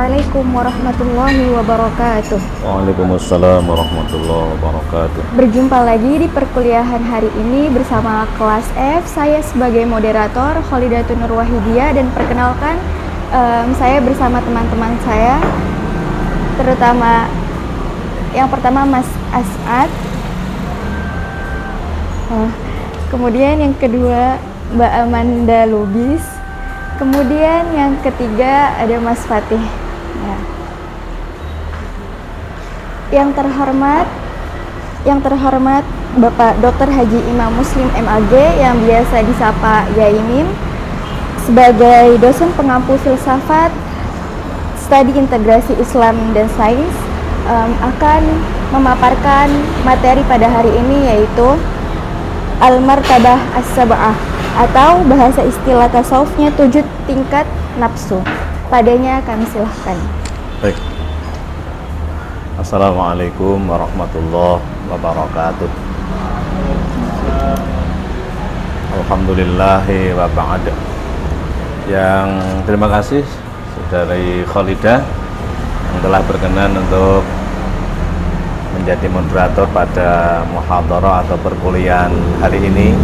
Assalamualaikum warahmatullahi wabarakatuh. Waalaikumsalam warahmatullahi wabarakatuh. Berjumpa lagi di perkuliahan hari ini bersama kelas F. Saya sebagai moderator Kholidatun Nur Wahidiyah, dan perkenalkan saya bersama teman-teman saya, terutama yang pertama Mas As'ad, kemudian yang kedua Mbak Amanda Lubis, kemudian yang ketiga ada Mas Fatih. Ya. Yang terhormat Bapak Dr. Haji Imam Muslim MAG yang biasa disapa Yaimin, sebagai dosen pengampu filsafat studi integrasi Islam dan sains, akan memaparkan materi pada hari ini, yaitu Al-Martabah As-Sab'ah, atau bahasa istilah tasawufnya 7 tingkat nafsu. Padanya kami silahkan. Baik. Assalamualaikum warahmatullahi wabarakatuh. Alhamdulillahi wa ba'd. Yang terima kasih Saudari Kholidah yang telah berkenan untuk menjadi moderator pada muhadharah atau perkuliahan hari ini.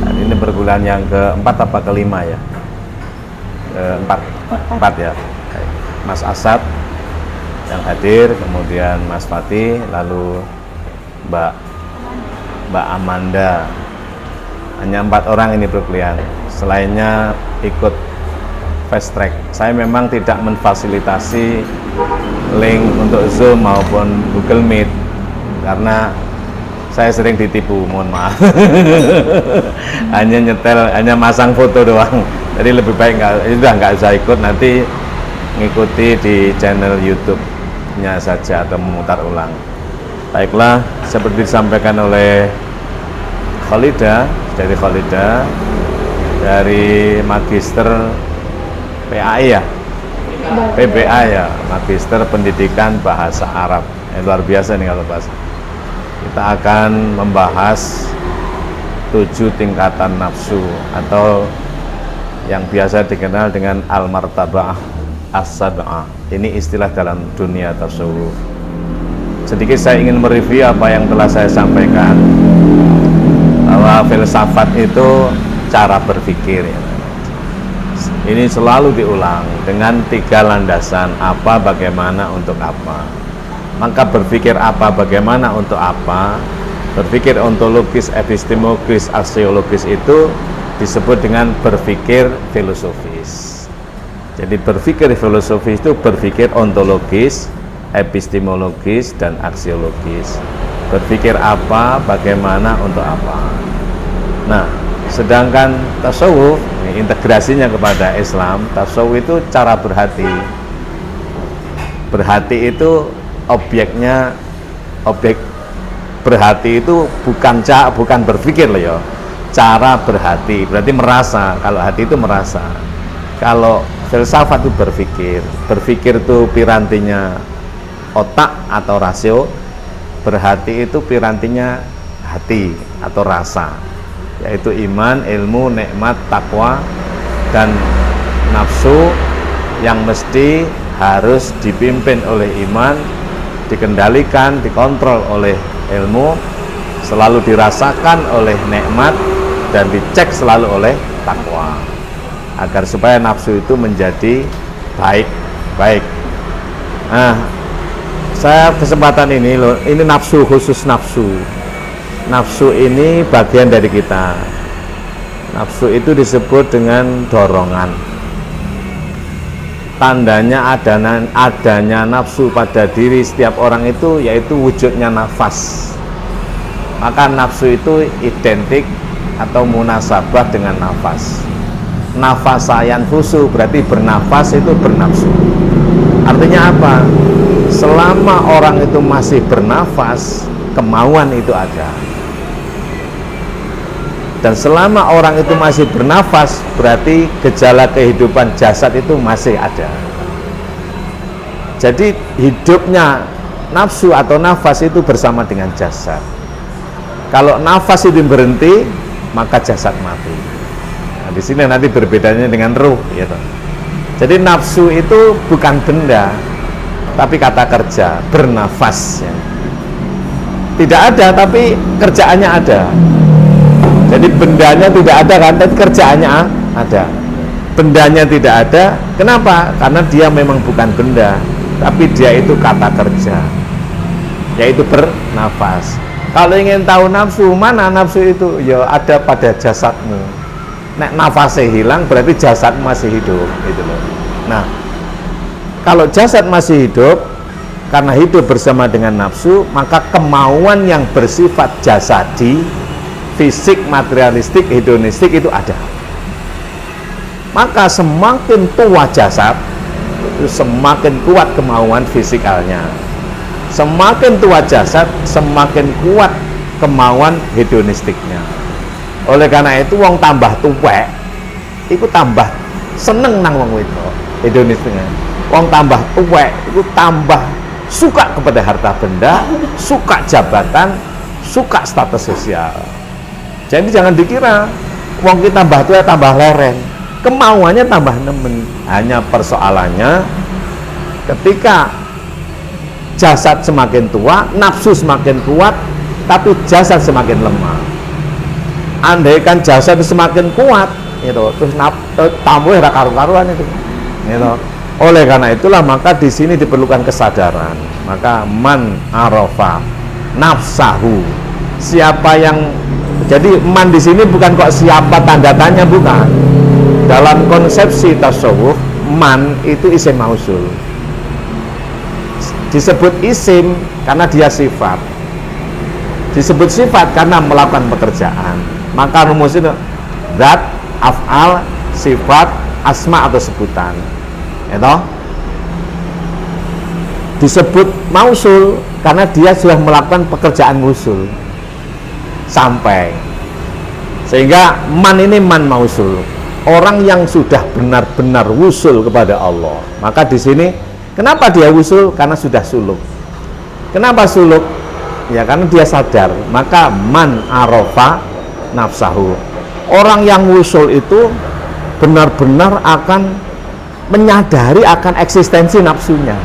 Hari ini perkuliahan yang keempat apa kelima ya? Empat ya. Mas Asad yang hadir, kemudian Mas Fatih, lalu Mbak Amanda. Hanya 4 orang ini perkuliahan. Selainnya ikut fast track. Saya memang tidak memfasilitasi link untuk Zoom maupun Google Meet karena saya sering ditipu, mohon maaf. hanya masang foto doang. Jadi lebih baik nggak usah ikut, nanti ngikuti di channel YouTube-nya saja atau memutar ulang. Baiklah, seperti disampaikan oleh Kholidah, dari Magister PAI ya, PBA ya, Magister Pendidikan Bahasa Arab. Luar biasa nih kalau bahasa. Kita akan membahas 7 tingkatan nafsu atau yang biasa dikenal dengan Al-Martabah As-Sab'ah. Ini istilah dalam dunia tasawuf. Sedikit saya ingin mereview apa yang telah saya sampaikan, bahwa filsafat itu cara berpikir ya. Ini selalu diulang dengan 3 landasan: apa, bagaimana, untuk apa. Maka berpikir apa, bagaimana, untuk apa, berpikir ontologis, epistemologis, aksiologis itu disebut dengan berpikir filosofis. Jadi berpikir filosofis itu berpikir ontologis, epistemologis, dan aksiologis. Berpikir apa, bagaimana, untuk apa. Nah, sedangkan tasawuf, integrasinya kepada Islam, tasawuf itu cara berhati. Berhati itu objek berhati itu bukan berpikir loh ya. Cara berhati berarti merasa. Kalau hati itu merasa. Kalau filsafat itu berpikir itu pirantinya otak atau rasio. Berhati itu pirantinya hati atau rasa, yaitu iman, ilmu, nikmat, takwa, dan nafsu yang mesti harus dipimpin oleh iman, dikendalikan, dikontrol oleh ilmu, selalu dirasakan oleh nikmat, dan dicek selalu oleh takwa, agar supaya nafsu itu menjadi baik. Nah, saya kesempatan ini nafsu, khusus nafsu. Nafsu ini bagian dari kita. Nafsu itu disebut dengan dorongan. Tandanya adanya nafsu pada diri setiap orang itu yaitu wujudnya nafas. Maka nafsu itu identik atau munasabah dengan nafas. Nafasayan fusu berarti bernafas itu bernafsu. Artinya apa? Selama orang itu masih bernafas, kemauan itu ada. Dan selama orang itu masih bernafas, berarti gejala kehidupan jasad itu masih ada. Jadi hidupnya nafsu atau nafas itu bersama dengan jasad. Kalau nafas itu berhenti, maka jasad mati. Nah, di sini nanti berbedanya dengan ruh, ya toh. Jadi nafsu itu bukan benda, tapi kata kerja, bernafas ya. Tidak ada, tapi kerjaannya ada. Jadi bendanya tidak ada kan, tapi kerjaannya ada. Bendanya tidak ada, kenapa? Karena dia memang bukan benda, tapi dia itu kata kerja, yaitu bernafas. Kalau ingin tahu nafsu, mana nafsu itu? Ya ada pada jasadmu. Nek nafasnya hilang, berarti jasad masih hidup, gitu loh. Nah, kalau jasad masih hidup, karena hidup bersama dengan nafsu, maka kemauan yang bersifat jasadi, fisik, materialistik, hedonistik itu ada. Maka semakin tua jasad, itu semakin kuat kemauan fisikalnya. Semakin tua jasad, semakin kuat kemauan hedonistiknya. Oleh karena itu, wong tambah tuwek, itu tambah seneng nang wong itu hedonistiknya. Wong tambah tuwek, itu tambah suka kepada harta benda, suka jabatan, suka status sosial. Jadi jangan dikira wong kita tambah tua tambah lereng, kemauannya tambah nemen. Hanya persoalannya ketika jasad semakin tua, nafsu semakin kuat, tapi jasad semakin lemah. Andaikan jasad semakin kuat, itu terus tambah karu-karuan itu. Gitu. Oleh karena itulah maka di sini diperlukan kesadaran. Maka man arafa nafsahu. Siapa yang, jadi man di sini bukan kok siapa tanda tanya, bukan. Dalam konsepsi tasawuf, man itu isim mausul. Disebut isim karena dia sifat. Disebut sifat karena melakukan pekerjaan. Maka rumus itu zat, af'al, sifat, asma atau sebutan. Itu disebut mausul karena dia sudah melakukan pekerjaan wusul sampai, sehingga man ini man mausul, orang yang sudah benar-benar wusul kepada Allah. Maka di sini kenapa dia wusul? Karena sudah suluk. Kenapa suluk? Ya karena dia sadar. Maka man arafa nafsahu, orang yang wusul itu benar-benar akan menyadari akan eksistensi nafsunya.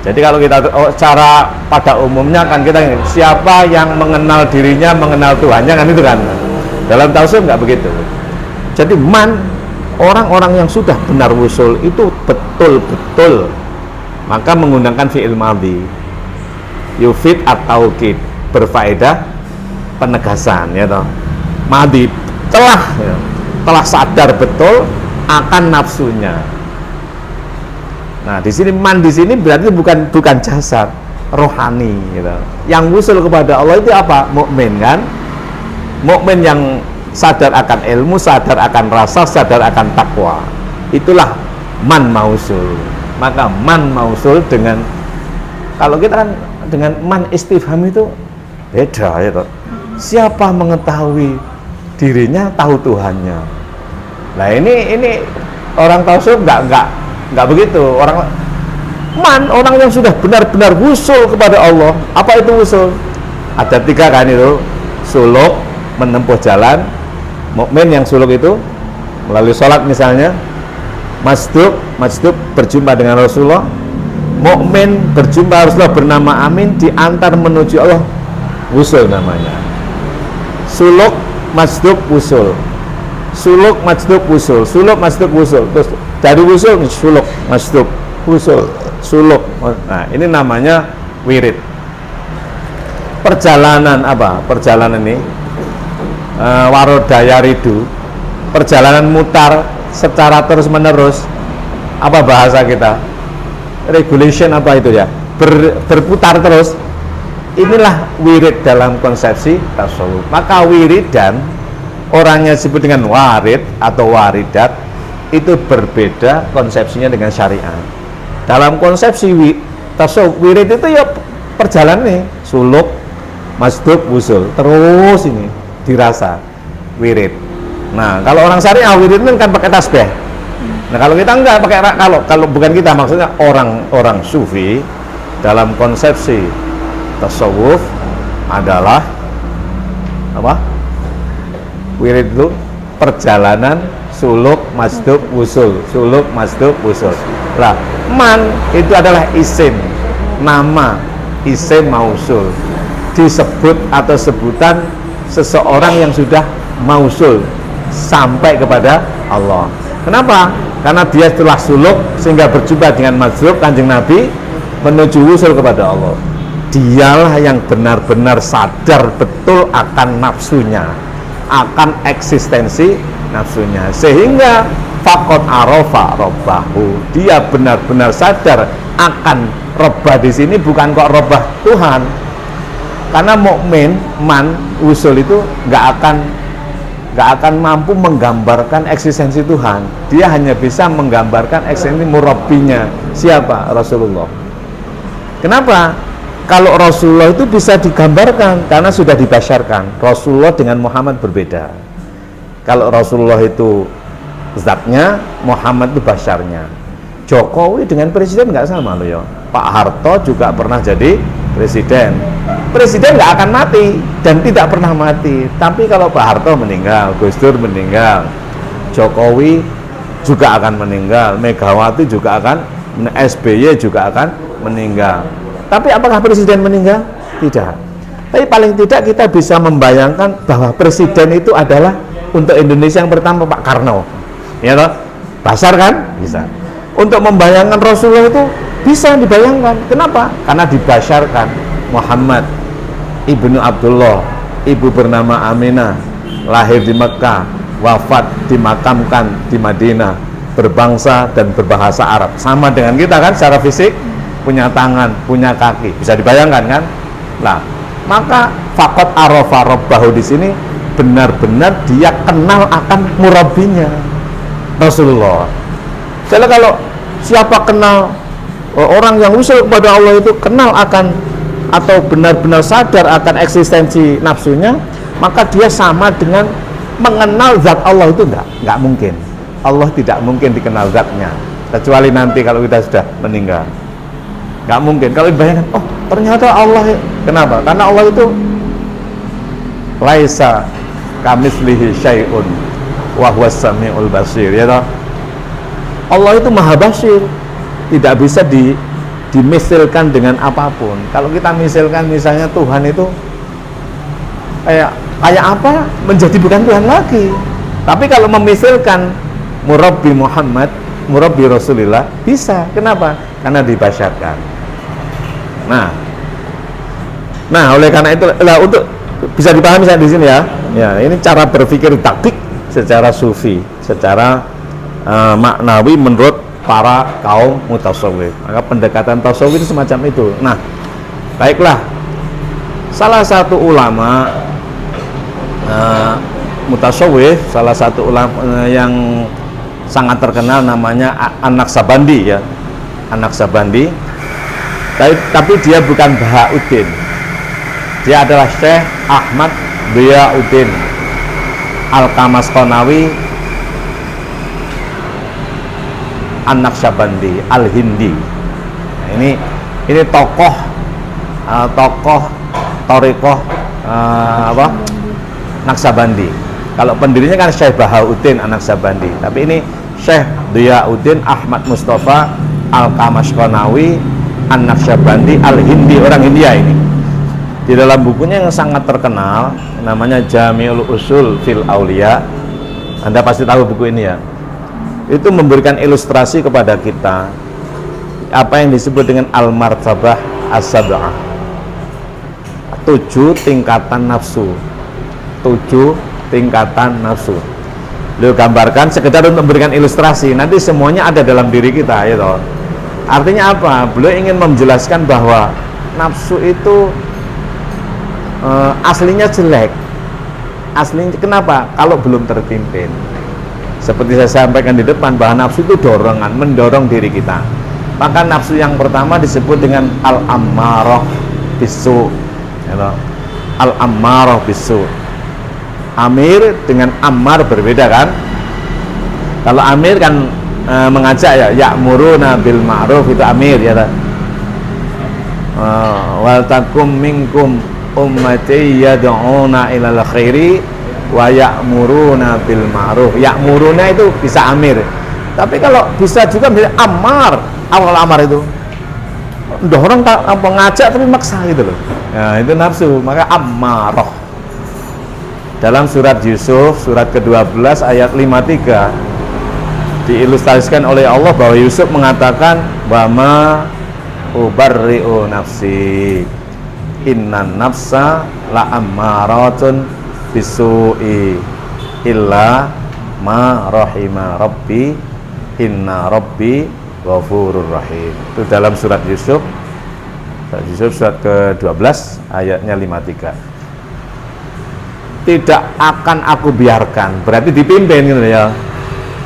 Jadi kalau kita cara pada umumnya kan kita ini, siapa yang mengenal dirinya mengenal Tuhannya, kan itu kan. Dalam tasawuf nggak begitu. Jadi man, orang-orang yang sudah benar wusul itu betul-betul, maka menggunakan fi'il madhi, yufid atau taukid, berfaedah penegasan, ya toh. Madhi telah sadar betul akan nafsunya. Nah, di sini man di sini berarti bukan jasad, rohani, gitu. Yang wusul kepada Allah itu apa? Mukmin, kan? Mukmin yang sadar akan ilmu, sadar akan rasa, sadar akan takwa. Itulah man mausul. Maka man mausul dengan, kalau kita kan dengan man istifham itu beda, ya toh. Siapa mengetahui dirinya tahu Tuhannya. Nah ini orang tasawuf nggak begitu. Orang man, orang yang sudah benar-benar wusul kepada Allah. Apa itu wusul? Ada 3 kan itu. Suluk, menempuh jalan. Mukmin yang suluk itu melalui sholat misalnya. Masduk berjumpa dengan Rasulullah. Mukmin berjumpa Rasulullah bernama Amin, diantar menuju Allah, wusul namanya. Suluk, masduk, wusul. Suluk, masduk, wusul. Suluk, masduk, wusul. Terus dari wusul, suluk, masduk, wusul, suluk. Nah, ini namanya wirid. Perjalanan apa? Perjalanan ini warodaya ridu. Perjalanan mutar secara terus menerus. Apa bahasa kita? Regulation apa itu ya? Berputar terus. Inilah wirid dalam konsepsi tasawuf. Maka wiridan, orangnya disebut dengan warid atau waridat, itu berbeda konsepsinya dengan syariat. Dalam konsepsi tasawuf, wirid itu ya perjalanan nih, suluk, masduk, wusul, terus ini dirasa wirid. Nah, kalau orang syariah wirid itu kan pakai tasbih. Nah, kalau kita enggak pakai, kalau bukan kita, maksudnya orang sufi dalam konsepsi tasawuf adalah apa? Wirid itu perjalanan suluk, masduk, usul, suluk, masduk, usul. Lah, man itu adalah isim, nama, isim mausul, disebut atau sebutan seseorang yang sudah mausul sampai kepada Allah. Kenapa? Karena dia telah suluk sehingga berjumpa dengan mazhub Kanjeng Nabi menuju usul kepada Allah. Dialah yang benar-benar sadar betul akan nafsunya, akan eksistensi nafsunya, sehingga faqad arafa rabbahu, dia benar-benar sadar akan Rabbah di sini bukan kok Rabbah Tuhan. Karena mukmin man usul itu nggak akan mampu menggambarkan eksistensi Tuhan. Dia hanya bisa menggambarkan eksistensi murabbinya. Siapa? Rasulullah. Kenapa? Kalau Rasulullah itu bisa digambarkan karena sudah dibasyarkan. Rasulullah dengan Muhammad berbeda. Kalau Rasulullah itu zatnya, Muhammad itu basyarnya. Jokowi dengan presiden nggak sama loh ya. Pak Harto juga pernah jadi presiden. Presiden nggak akan mati dan tidak pernah mati. Tapi kalau Pak Harto meninggal, Gus Dur meninggal, Jokowi juga akan meninggal, Megawati juga akan, SBY juga akan meninggal. Tapi apakah presiden meninggal? Tidak. Tapi paling tidak kita bisa membayangkan bahwa presiden itu adalah untuk Indonesia yang pertama Pak Karno. Ya toh? Basar kan? Bisa. Untuk membayangkan Rasulullah itu bisa dibayangkan. Kenapa? Karena dibasyarkan. Muhammad ibnu Abdullah, ibu bernama Aminah, lahir di Mekah, wafat dimakamkan di Madinah, berbangsa dan berbahasa Arab. Sama dengan kita kan secara fisik, punya tangan, punya kaki. Bisa dibayangkan kan? Nah, maka faqad arafa rabbahu di sini benar-benar dia kenal akan murabbinya, Rasulullah. Jadi kalau siapa kenal orang yang usul kepada Allah itu kenal akan atau benar-benar sadar akan eksistensi nafsunya, maka dia sama dengan mengenal zat Allah itu enggak mungkin. Allah tidak mungkin dikenal zatnya, kecuali nanti kalau kita sudah meninggal. Enggak mungkin. Kalau dibayangkan, oh ternyata Allah, kenapa? Karena Allah itu laisa kamitslihi syai'un wa huwas samiul basir, ya toh? Allah itu maha basir, tidak bisa dimisilkan dengan apapun. Kalau kita misalkan misalnya Tuhan itu kayak apa, menjadi bukan Tuhan lagi. Tapi kalau memisilkan murabbi Muhammad, murabbi Rasulullah, bisa. Kenapa? Karena dibasyarkan. Nah oleh karena itu untuk bisa dipahami saya di sini ya. Ya, ini cara berpikir taktik secara sufi, secara maknawi menurut para kaum mutasawwif. Maka pendekatan tasawuf itu semacam itu. Nah, baiklah. Salah satu ulama mutasawwif, salah satu ulama yang sangat terkenal namanya An-Naqsabandi ya. An-Naqsabandi. Tapi dia bukan Bahauddin. Dia adalah Syekh Ahmad Diyauddin Al-Qamasqonawi An-Naqsabandi Al-Hindi. Nah, ini tokoh thariqah Naqsabandi. Kalau pendirinya kan Syekh Bahauddin An-Naqsabandi, tapi ini Syekh Diyauddin Ahmad Mustafa Al-Qamasqonawi An-Naqsabandi Al-Hindi, orang India ini. Di dalam bukunya yang sangat terkenal namanya Jami'ul Usul fil Auliya, Anda pasti tahu buku ini ya. Itu memberikan ilustrasi kepada kita apa yang disebut dengan al-martabah as-sab'ah, 7 tingkatan nafsu. 7 tingkatan nafsu. Beliau gambarkan sekedar untuk memberikan ilustrasi, nanti semuanya ada dalam diri kita ya toh. Artinya apa? Beliau ingin menjelaskan bahwa nafsu itu aslinya jelek. Aslinya kenapa? Kalau belum terpimpin. Seperti saya sampaikan di depan, bahwa nafsu itu dorongan, mendorong diri kita. Maka nafsu yang pertama disebut dengan al-ammarah bisu, al-ammarah bisu. Amir dengan ammar berbeda kan? Kalau amir kan mengajak ya, ya'muruna bil ma'ruf, itu amir ya. Wal takum minkum ummati yad'una ilal khairi wa ya'muruna bil ma'ruf. Ya'muruna itu bisa amir. Tapi kalau bisa juga menjadi amar. Awal amar itu dorong mengajak tapi maksa gitu loh. Nah, itu nafsu, maka ammarah. Dalam surat Yusuf, surat ke-12 ayat 53 diilustrasikan oleh Allah bahwa Yusuf mengatakan wama ubarri'u nafsi innan nafsa la ammaratun bisu'i illa ma rahima rabbi inna rabbi ghafurur rahim. Itu dalam surat Yusuf surat ke-12 ayatnya 53. Tidak akan aku biarkan, berarti dipimpin gitu ya.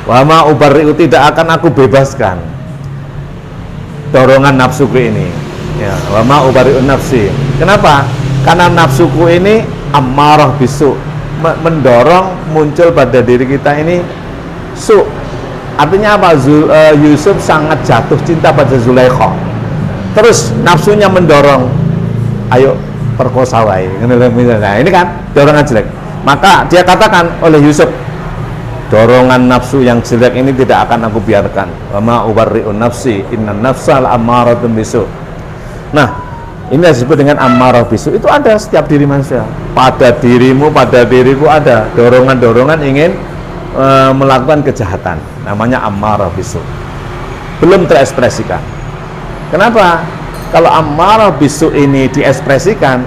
Wa ma ubarri'u, tidak akan aku bebaskan dorongan nafsuku ini. Ya, wa ma ubarri'u nafsi. Kenapa? Karena nafsuku ini ammarah bisu, mendorong muncul pada diri kita ini su. Artinya apa? Yusuf sangat jatuh cinta pada Zulaikha. Terus nafsunya mendorong, ayo perkosa wae. Nah, ini kan dorongan jelek. Maka dia katakan oleh Yusuf, dorongan nafsu yang jelek ini tidak akan aku biarkan. Wa ma ubarri'un nafsi innan nafsa la'ammaratun bisu. Nah, ini disebut dengan ammarah bisu. Itu ada setiap diri manusia. Pada dirimu, pada diriku ada dorongan-dorongan ingin melakukan kejahatan. Namanya ammarah bisu. Belum terekspresikan. Kenapa? Kalau ammarah bisu ini diekspresikan,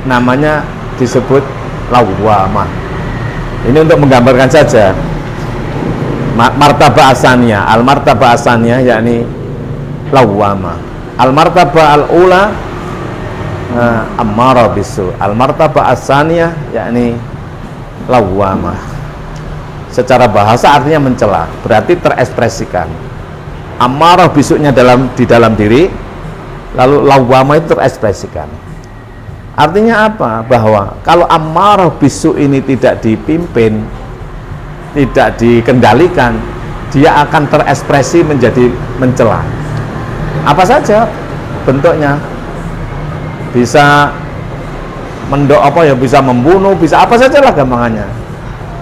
namanya disebut lawwamah. Ini untuk menggambarkan saja martabah asaniyah. Al martabah asaniyah yakni lawwamah. Al martabah al ula ammarah bisu. Al martabah asaniyah yakni lawwamah. Secara bahasa artinya mencela, berarti terekspresikan. Ammarah bisunya di dalam diri, lalu lawwamah itu terekspresikan. Artinya apa? Bahwa kalau ammarah bisu ini tidak dipimpin, tidak dikendalikan, dia akan terekspresi menjadi mencela. Apa saja bentuknya? Bisa bisa membunuh, bisa apa saja lah gampangannya.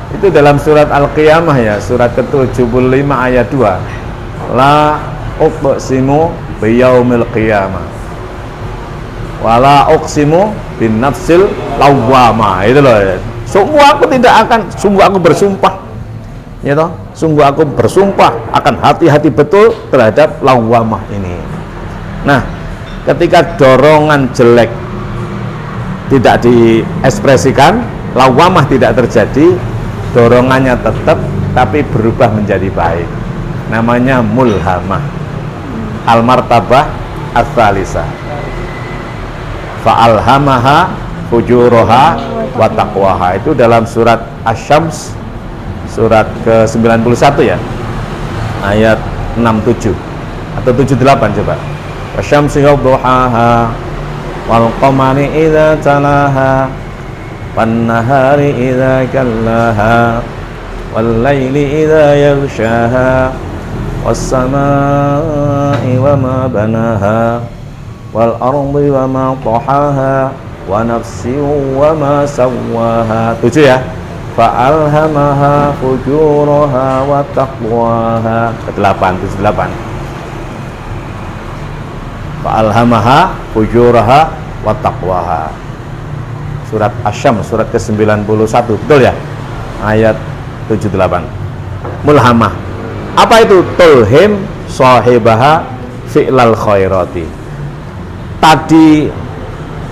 Itu dalam surat Al-Qiyamah ya, surat ke-75 ayat 2. La uqsimu biyaumil qiyamah wala uqsimu bin nafsil lawwamah. Itu loh. Sungguh aku bersumpah. Ya toh? Sungguh aku bersumpah akan hati-hati betul terhadap lawwamah ini. Nah, ketika dorongan jelek tidak diekspresikan, lawwamah tidak terjadi, dorongannya tetap tapi berubah menjadi baik. Namanya mulhamah. Al martabah ats-tsalisah. Fa'alhamaha fujuraha wa taqwaha. Itu dalam surat Asy-Syams surat ke-91 ya. Ayat 67 atau 78 coba. Wasyamsi wadduhaha wal qamari idza talaha wan nahari idza kallaha wal laili idza yaghshaha was samaa'i wa ma banaha wal ardi wa ma tahaha wa nafsin wa ma sawwaha. 7 ya. Fa'alhamaha fujuraha wa taqwaha. 78. Fa'alhamaha fujuraha wa taqwaha. Surat Asy-Syams surat ke-91, betul ya? Ayat 78. Mulhamah. Apa itu? Tulhim sahibaha fi'lal khairati.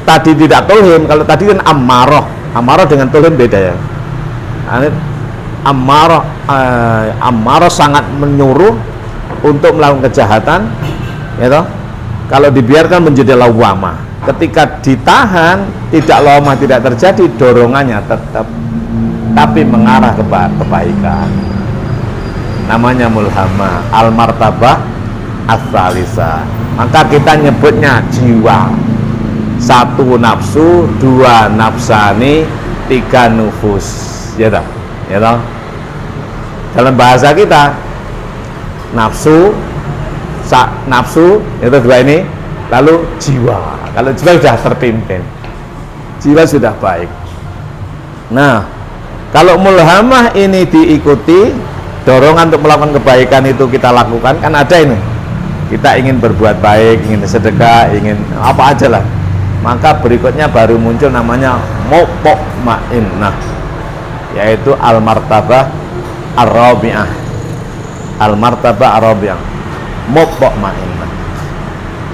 Tadi tidak tulhim, kalau tadi kan ammarah. Ammarah dengan tulhim beda ya. Ammarah sangat menyuruh untuk melakukan kejahatan, ya toh? Kalau dibiarkan menjadi lawwamah. Ketika ditahan, tidak lawwamah, tidak terjadi, dorongannya tetap tapi mengarah ke kebaikan. Namanya mulhamah, al martabah ats-tsalisah. Maka kita nyebutnya jiwa. 1 nafsu, 2 nafsani, 3 nufus. Ya toh? Ya toh? Dalam bahasa kita nafsu itu 2 ini, lalu jiwa. Kalau jiwa sudah terpimpin, jiwa sudah baik. Nah, Kalau mulhamah ini diikuti, dorongan untuk melakukan kebaikan itu kita lakukan, kan ada ini. Kita ingin berbuat baik, ingin sedekah, ingin apa aja lah. Maka berikutnya baru muncul namanya mutma'innah, yaitu al-martabah ar-rabi'ah. Al-martabah ar-rabi'ah, mutma'innah.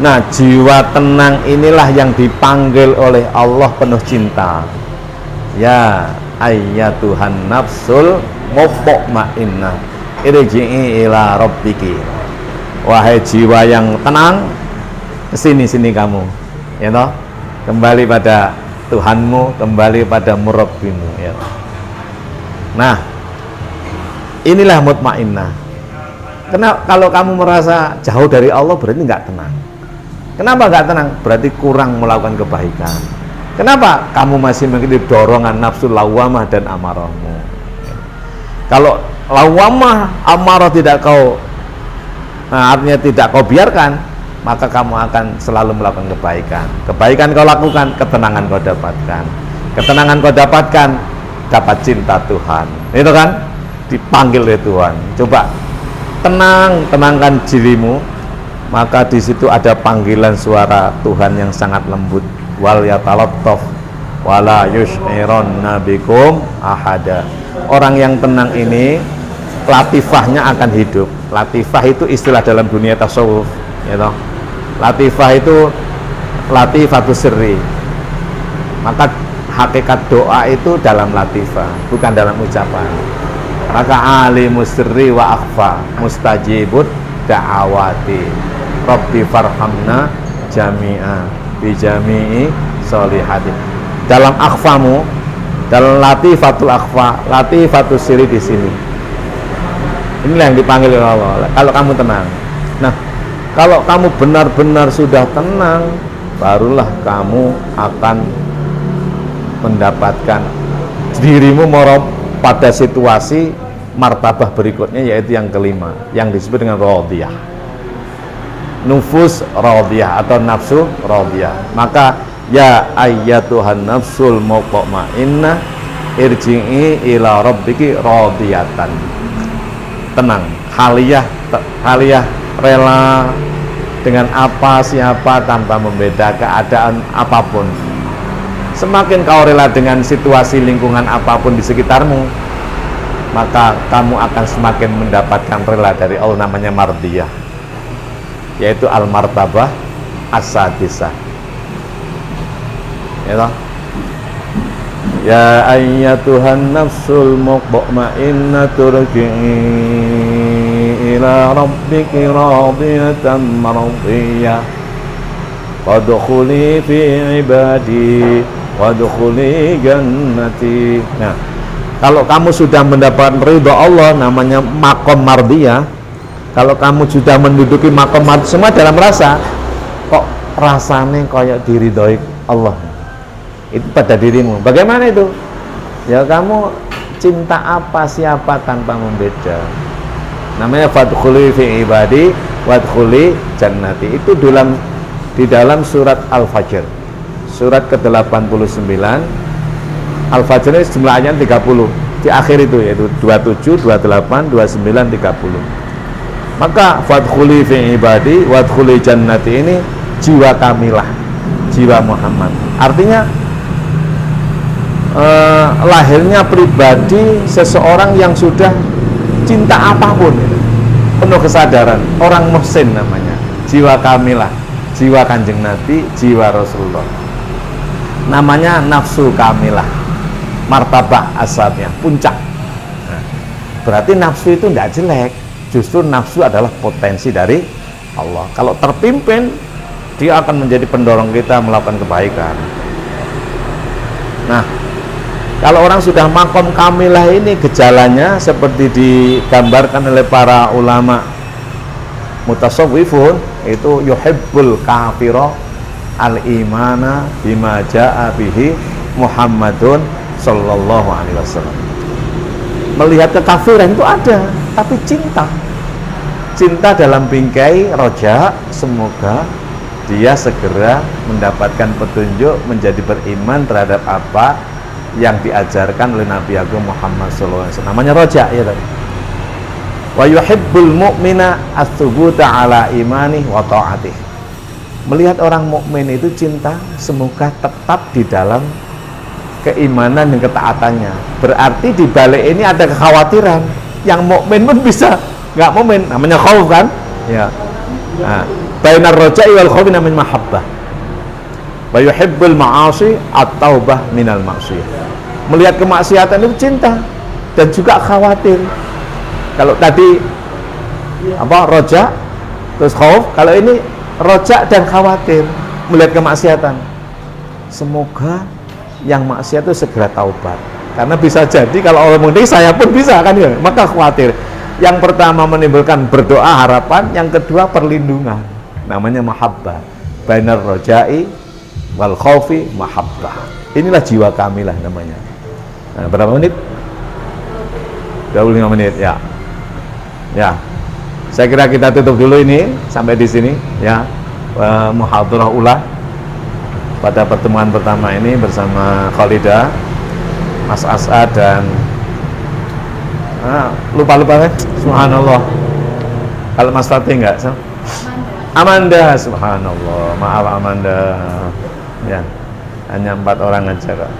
Nah, jiwa tenang inilah yang dipanggil oleh Allah penuh cinta. Ya ayyatuhan nafsul mutma'innah, irji'i ila rabbiki. Wahai jiwa yang tenang, kesini kamu, ya toh, kembali pada Tuhanmu, kembali pada Murabbimu, ya. Nah, inilah mutmainnah. Kenapa? Kalau kamu merasa jauh dari Allah, berarti nggak tenang. Kenapa nggak tenang? Berarti kurang melakukan kebaikan. Kenapa? Kamu masih mengikuti dorongan nafsu lawamah dan amarahmu. Kalau lawamah, amarah tidak kau, artinya tidak kau biarkan, maka kamu akan selalu melakukan kebaikan. Kebaikan kau lakukan, ketenangan kau dapatkan. Ketenangan kau dapatkan, dapat cinta Tuhan. Itu kan dipanggil oleh Tuhan. Coba tenangkan dirimu, maka di situ ada panggilan suara Tuhan yang sangat lembut. Wal yatalattaf wala yush'iranna bikum ahada. Orang yang tenang ini latifahnya akan hidup. Latifah itu istilah dalam dunia tasawuf, ya toh. Latifah itu latifatus sirri. Maka hakikat doa itu dalam latifah, bukan dalam ucapan. Maka alimus sirri wa akhfa mustajibud da'awati rabbi farhamna jami'a bi jami'i sholihati. Dalam akhfamu, dalam latifatul akhfa, latifatus sirri di sini. Inilah yang dipanggil oleh Allah. Kalau kamu tenang. Nah, kalau kamu benar-benar sudah tenang, barulah kamu akan mendapatkan dirimu pada situasi martabah berikutnya, yaitu yang kelima, yang disebut dengan radiyah. Nufus radiyah atau nafsu radiyah. Maka ya ayyatuhan nafsul mutmainnah irji'i ila rabbiki radiyatan. Tenang, haliyah rela dengan apa siapa tanpa membeda keadaan apapun. Semakin kau rela dengan situasi lingkungan apapun di sekitarmu, maka kamu akan semakin mendapatkan rela dari Allah, namanya mardiyah, yaitu al-martabah as-sadisah. Ya toh? Ya ayyatuhan nafsul mutmainnatu irji'i ila rabbiki radiyatan mardiyah wadkhuli fi ibadi wadkhuli jannati. Nah, kalau kamu sudah mendapat ridha Allah, namanya makom mardiyah. Kalau kamu sudah menduduki makom mardiyah, semua dalam rasa, kok rasanya kayak diridhoi Allah, itu pada dirimu. Bagaimana itu? Ya kamu cinta apa siapa tanpa membeda. Namanya fadkhuli fi ibadi wadkhuli jannati. Itu di dalam surat Al-Fajr, surat ke-89. Al-Fajr ini jumlahnya 30. Di akhir itu yaitu 27, 28, 29, 30. Maka fadkhuli fi ibadi wadkhuli jannati ini jiwa kamilah, jiwa Muhammad. Artinya lahirnya pribadi seseorang yang sudah cinta apapun, penuh kesadaran, orang muhsin namanya, jiwa kamilah, jiwa Kanjeng Nabi, jiwa Rasulullah, namanya nafsu kamilah, martabah asalnya, puncak. Nah, berarti nafsu itu tidak jelek, justru nafsu adalah potensi dari Allah. Kalau terpimpin, dia akan menjadi pendorong kita melakukan kebaikan. Nah, kalau orang sudah makom kamilah ini, gejalanya seperti digambarkan oleh para ulama mutasawwifun, itu yuhibbul kafira al-imana bima ja'a bihi Muhammadun sallallahu alaihi wasallam. Melihat kekafiran itu ada, tapi cinta dalam bingkai roja, semoga dia segera mendapatkan petunjuk, menjadi beriman terhadap apa yang diajarkan oleh Nabi Agung Muhammad SAW. Namanya roja ya tadi. Wa yuhibbul mu'mina ats-tsubuta ala imani wa ta'atih. Melihat orang mukmin itu cinta semoga tetap di dalam keimanan dan ketaatannya. Berarti di balik ini ada kekhawatiran. Yang mukmin pun bisa nggak mukmin, namanya khauf kan? Ya. Nah, bainar roja'i wal khaufi namanya mahabbah. Wa yuhibbul ma'asi at-taubah minal ma'siyah. Melihat kemaksiatan itu cinta dan juga khawatir. Kalau tadi roja terus khauf, kalau ini roja dan khawatir melihat kemaksiatan. Semoga yang maksiat itu segera taubat. Karena bisa jadi kalau Allah menghentikan saya pun bisa kan ya. Maka khawatir. Yang pertama menimbulkan berdoa harapan, yang kedua perlindungan. Namanya mahabbah. Bainar roja'i wal khaufi mahabbah. Inilah jiwa kamilah namanya. Nah, berapa menit? 25 menit ya. Ya. Saya kira kita tutup dulu ini sampai di sini ya. Muhadharah ula pada pertemuan pertama ini bersama Khalidah, Mas As'ad dan lupa kan? Subhanallah. Kalau Mas Fatih enggak? Amanda, subhanallah. Maaf Amanda. Ya. Hanya 4 orang aja kok.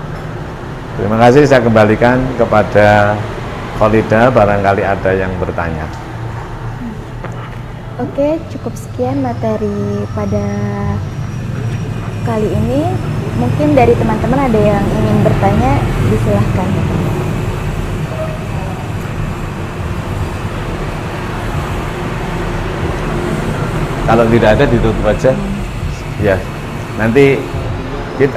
Terima kasih, saya kembalikan kepada Khalidah, barangkali ada yang bertanya. Oke, cukup sekian materi pada kali ini. Mungkin dari teman-teman ada yang ingin bertanya, disilahkan. Kalau tidak ada ditutup aja. Ya. Nanti kita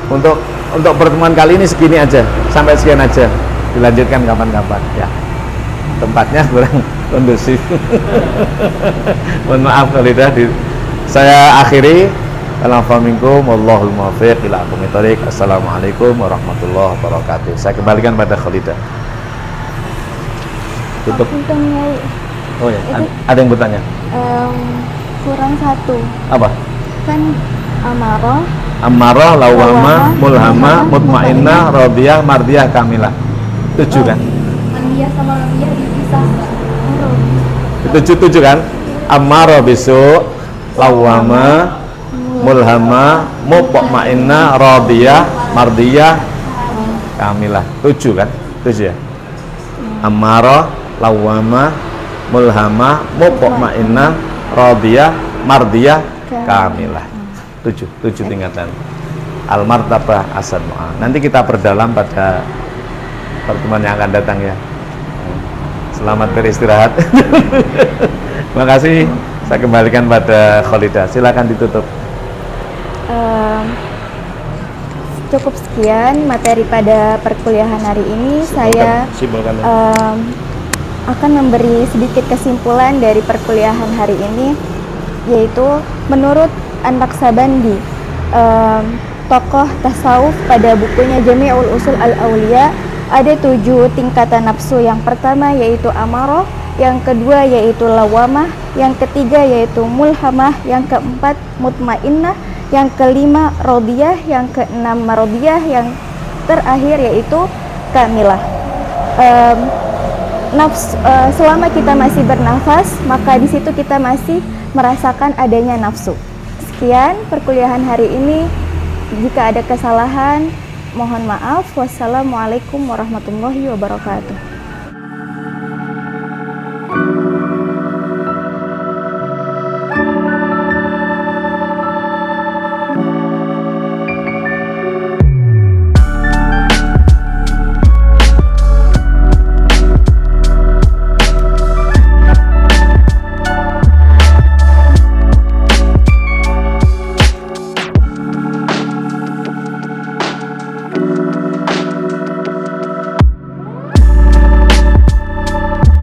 untuk pertemuan kali ini segini aja, sampai sekian aja, dilanjutkan kapan-kapan ya, tempatnya kurang kondusif. Mohon maaf kalau saya akhiri. Assalamualaikum warahmatullahi wabarakatuh. Assalamualaikum warahmatullahi wabarakatuh. Saya kembalikan pada Khalidah. Tutup. Oh ya, ada yang bertanya? Kurang satu. Apa? Kan Ammarah, lawamah, mulhamah, mutmainnah, radiyah, mardiyah, kamilah. 7 kan? Mardiyah sama radiyah dipisah. Itu 7 kan? Ammarah bisu, lawamah, mulhamah, mutmainnah, radiyah, mardiyah, kamilah. 7 kan? 7 ya? Ammarah, lawamah, mulhamah, mutmainnah, radiyah, mardiyah, kamilah. 7 tingkatan al-martabah as-sanu'ah. Nanti kita perdalam pada pertemuan yang akan datang ya. Selamat beristirahat. Terima kasih. Saya kembalikan pada Khalidah. Silakan ditutup. Cukup sekian materi pada perkuliahan hari ini. Saya akan memberi sedikit kesimpulan dari perkuliahan hari ini, yaitu menurut An-Naqsabandi, tokoh tasawuf, pada bukunya Jami'ul Usul Al-Auliya, ada 7 tingkatan nafsu. Yang pertama yaitu amarah, yang kedua yaitu lawamah, yang ketiga yaitu mulhamah, yang keempat mutmainnah, yang kelima radiyah, yang keenam mardiyah, yang terakhir yaitu kamilah. Selama kita masih bernafas, maka di situ kita masih merasakan adanya nafsu. Sekian perkuliahan hari ini. Jika ada kesalahan, mohon maaf. Wassalamualaikum warahmatullahi wabarakatuh.